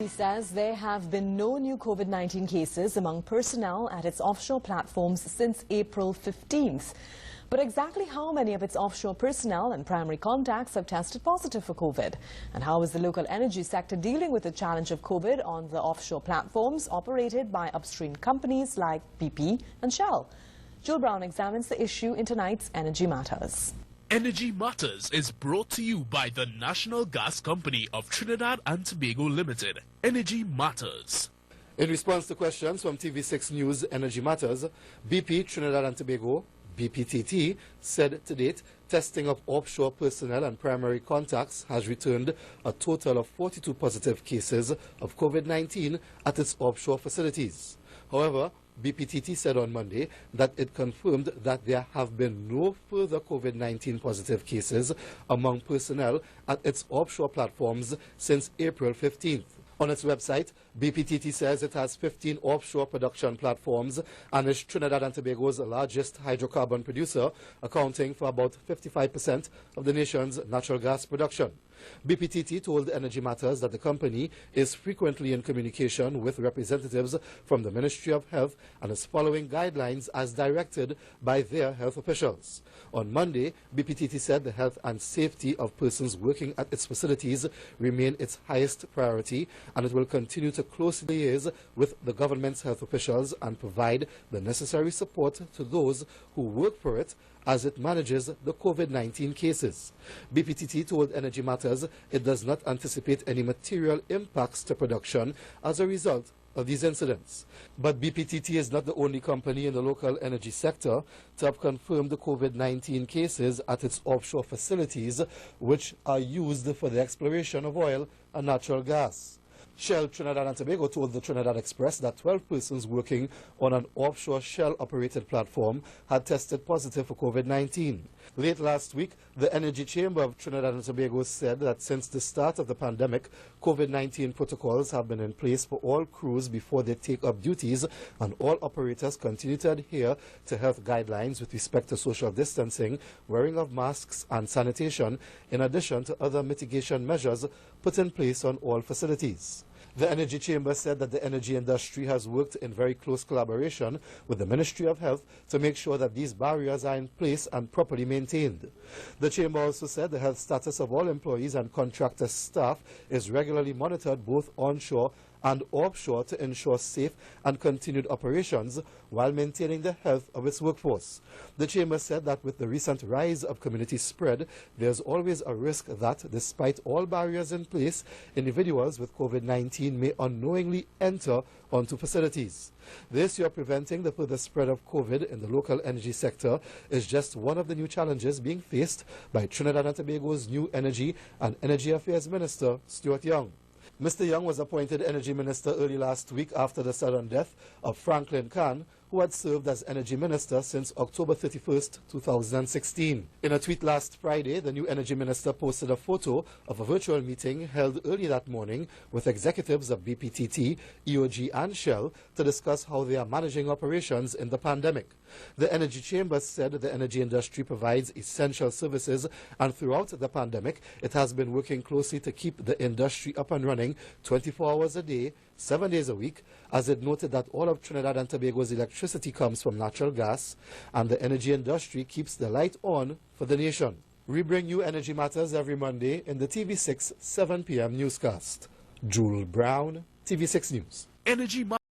says there have been no new COVID-19 cases among personnel at its offshore platforms since April 15th. But exactly how many of its offshore personnel and primary contacts have tested positive for COVID? And how is the local energy sector dealing with the challenge of COVID on the offshore platforms operated by upstream companies like BP and Shell? Joel Brown examines the issue in tonight's Energy Matters. Energy Matters is brought to you by the National Gas Company of Trinidad and Tobago Limited. Energy Matters. In response to questions from TV6 News Energy Matters, BP Trinidad and Tobago, BPTT, said to date testing of offshore personnel and primary contacts has returned a total of 42 positive cases of COVID-19 at its offshore facilities. However, BPTT said on Monday that it confirmed that there have been no further COVID-19 positive cases among personnel at its offshore platforms since April 15th. On its website, BPTT says it has 15 offshore production platforms and is Trinidad and Tobago's largest hydrocarbon producer, accounting for about 55% of the nation's natural gas production. BPTT told Energy Matters that the company is frequently in communication with representatives from the Ministry of Health and is following guidelines as directed by their health officials. On Monday, BPTT said the health and safety of persons working at its facilities remain its highest priority, and it will continue to closely liaise with the government's health officials and provide the necessary support to those who work for it as it manages the COVID-19 cases. BPTT told Energy Matters it does not anticipate any material impacts to production as a result of these incidents. But BPTT is not the only company in the local energy sector to have confirmed the COVID-19 cases at its offshore facilities, which are used for the exploration of oil and natural gas. Shell Trinidad and Tobago told the Trinidad Express that 12 persons working on an offshore Shell-operated platform had tested positive for COVID-19. Late last week, the Energy Chamber of Trinidad and Tobago said that since the start of the pandemic, COVID-19 protocols have been in place for all crews before they take up duties, and all operators continue to adhere to health guidelines with respect to social distancing, wearing of masks and sanitation, in addition to other mitigation measures put in place on all facilities. The Energy Chamber said that the energy industry has worked in very close collaboration with the Ministry of Health to make sure that these barriers are in place and properly maintained. The Chamber also said the health status of all employees and contractor staff is regularly monitored both onshore and offshore to ensure safe and continued operations while maintaining the health of its workforce. The Chamber said that with the recent rise of community spread, there's always a risk that, despite all barriers in place, individuals with COVID-19 may unknowingly enter onto facilities. The issue of preventing the further spread of COVID in the local energy sector is just one of the new challenges being faced by Trinidad and Tobago's new Energy and Energy Affairs Minister, Stuart Young. Mr. Young was appointed Energy Minister early last week after the sudden death of Franklin Khan, who had served as Energy Minister since October 31st, 2016. In a tweet last Friday, the new Energy Minister posted a photo of a virtual meeting held early that morning with executives of BPTT, EOG and Shell to discuss how they are managing operations in the pandemic. The Energy Chamber said the energy industry provides essential services, and throughout the pandemic, it has been working closely to keep the industry up and running 24 hours a day, 7 days a week, as it noted that all of Trinidad and Tobago's electricity comes from natural gas, and the energy industry keeps the light on for the nation. We bring you Energy Matters every Monday in the TV6 7 p.m. newscast. Joel Brown, TV6 News. Energy